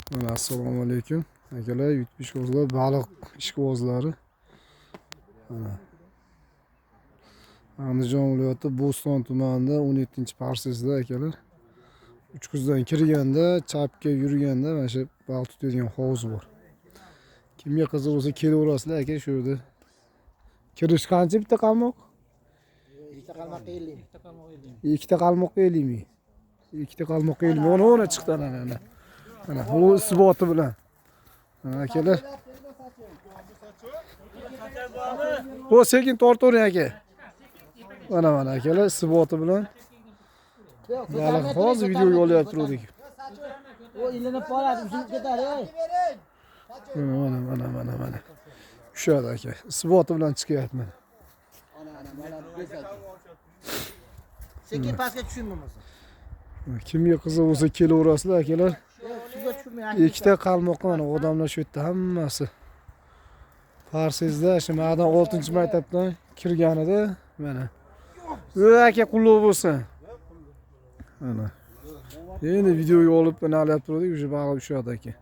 Assalomu alaykum. Akalar, yutmish o'zlar baliq ishqibozlari. Andijon viloyati Bo'ston tumanida 17-parsezda akalar. Uchquzdan kirganda, chapga yurganda mana shu baliq tutadigan hovuz bor. Kimga qiziq bo'lsa kelaverasizlar aka, shu yerda. Kirish qancha bitta qalmoq? Ikkita qalmoqqa 50. Ikkita qalmoqqa 50 ming. Ikkita qalmoqqa 50 ming. Ona chiqdi ana. Mana bu isboti bilan. Akalar. Bu sekin tortavering aka. Mana akalar isboti bilan. Baliq hozir videoga olyapti turdik. O ilinib qoladi, uzilib ketadi. Mana. Ushadi aka. Isboti bilan chiqyapti mana. Mana sekin pastga tushunmasa. Kimga qiziq bo'lsa kelaverasizlar akalar. Suvga tushmay. Ikkita qalmoqqa mana odamlar shu yerda hammasi. Parsezda shu madan 6-maktabdan kirganida mana. Aka qulluq bo'lsin. Mana. Endi videoga olib nima olyapti turdik, o'sha baliq ushadi aka.